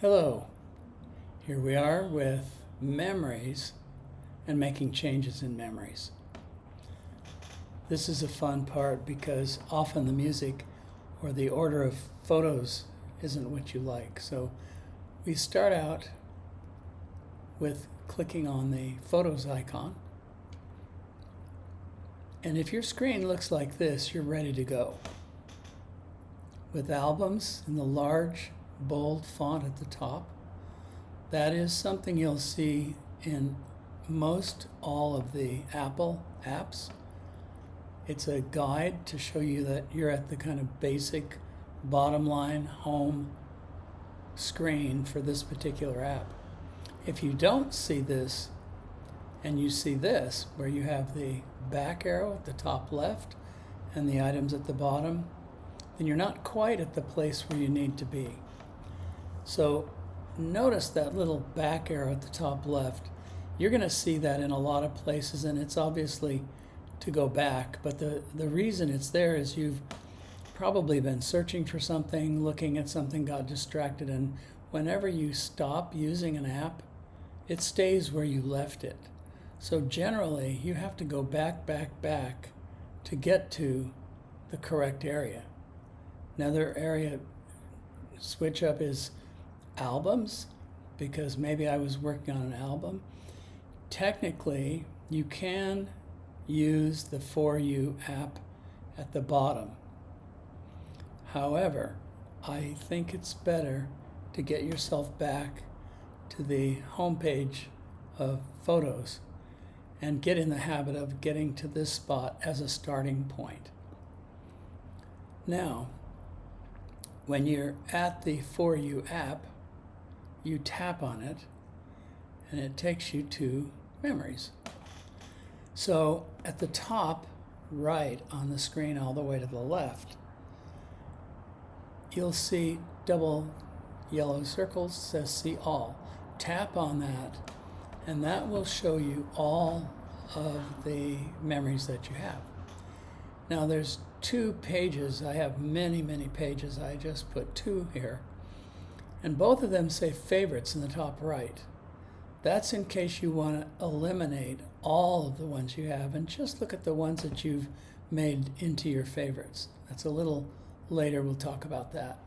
Hello, here we are with memories and making changes in memories. This is a fun part because often the music or the order of photos isn't what you like. So we start out with clicking on the photos icon. And if your screen looks like this, you're ready to go. With albums in the large bold font at the top. That is something you'll see in most all of the Apple apps. It's a guide to show you that you're at the kind of basic bottom line home screen for this particular app. If you don't see this and you see this, where you have the back arrow at the top left and the items at the bottom, then you're not quite at the place where you need to be. So notice that little back arrow at the top left. You're going to see that in a lot of places, and it's obviously to go back. But the reason it's there is you've probably been searching for something, looking at something, got distracted, and whenever you stop using an app, it stays where you left it. So generally, you have to go back to get to the correct area. Another area switch up is albums, because maybe I was working on an album. Technically, you can use the For You app at the bottom. However, I think it's better to get yourself back to the home page of photos and get in the habit of getting to this spot as a starting point. Now, when you're at the For You app, you tap on it and it takes you to memories. So at the top right on the screen all the way to the left, you'll see double yellow circles, says see all. Tap on that and that will show you all of the memories that you have. Now there's 2 pages. I have many pages. I just put 2 here. And both of them say favorites in the top right. That's in case you want to eliminate all of the ones you have and just look at the ones that you've made into your favorites. That's a little later, we'll talk about that.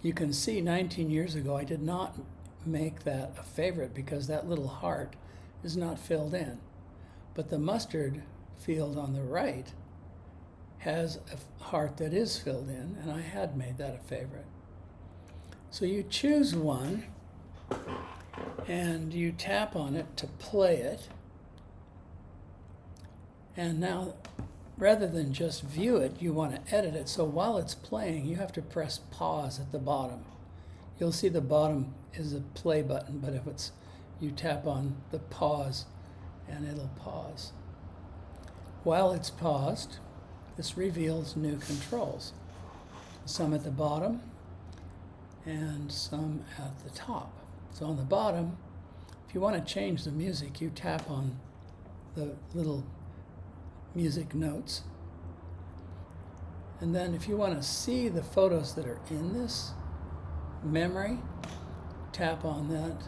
You can see 19 years ago I did not make that a favorite because that little heart is not filled in. But the mustard field on the right has a heart that is filled in, and I had made that a favorite. So you choose one and you tap on it to play it. And now, rather than just view it, you want to edit it. So while it's playing, you have to press pause at the bottom. You'll see the bottom is a play button, but if it's, you tap on the pause and it'll pause. While it's paused, this reveals new controls. Some at the bottom and some at the top. So on the bottom, if you want to change the music, you tap on the little music notes. And then if you want to see the photos that are in this memory, tap on that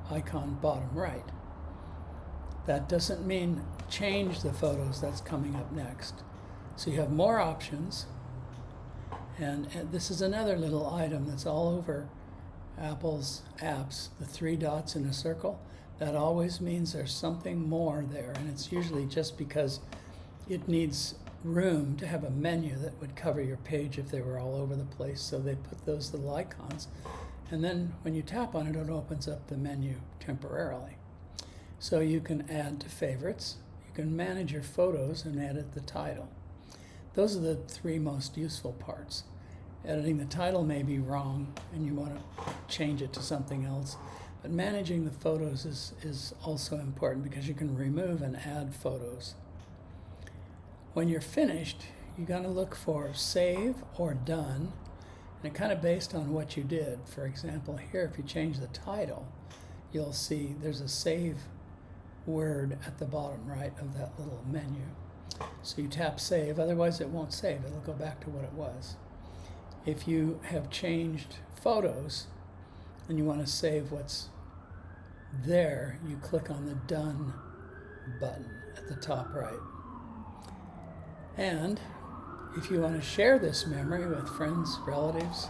icon bottom right. That doesn't mean change the photos, that's coming up next. So you have more options. And this is another little item that's all over Apple's apps, the 3 dots in a circle. That always means there's something more there, and it's usually just because it needs room to have a menu that would cover your page if they were all over the place. So they put those little icons, and then when you tap on it, it opens up the menu temporarily. So you can add to favorites, you can manage your photos and edit the title. Those are the 3 most useful parts. Editing the title may be wrong and you want to change it to something else, but managing the photos is also important because you can remove and add photos. When you're finished, you're going to look for save or done, and it kind of based on what you did. For example, here, if you change the title, you'll see there's a save word at the bottom right of that little menu. So you tap save, otherwise it won't save. It'll go back to what it was. If you have changed photos, and you want to save what's there, you click on the Done button at the top right. And if you want to share this memory with friends, relatives,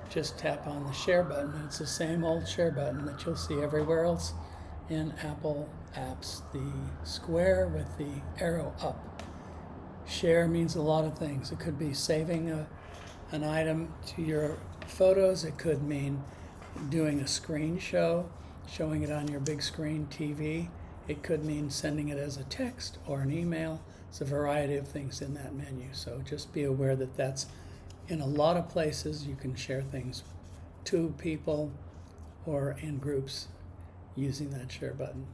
just tap on the share button. It's the same old share button that you'll see everywhere else in Apple apps, the square with the arrow up. Share means a lot of things. It could be saving an item to your photos. It could mean doing a screen show, showing it on your big screen TV. It could mean sending it as a text or an email. It's a variety of things in that menu. So just be aware that that's in a lot of places. You can share things to people or in groups using that share button.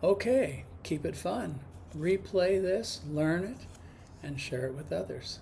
Okay, keep it fun. Replay this, learn it, and share it with others.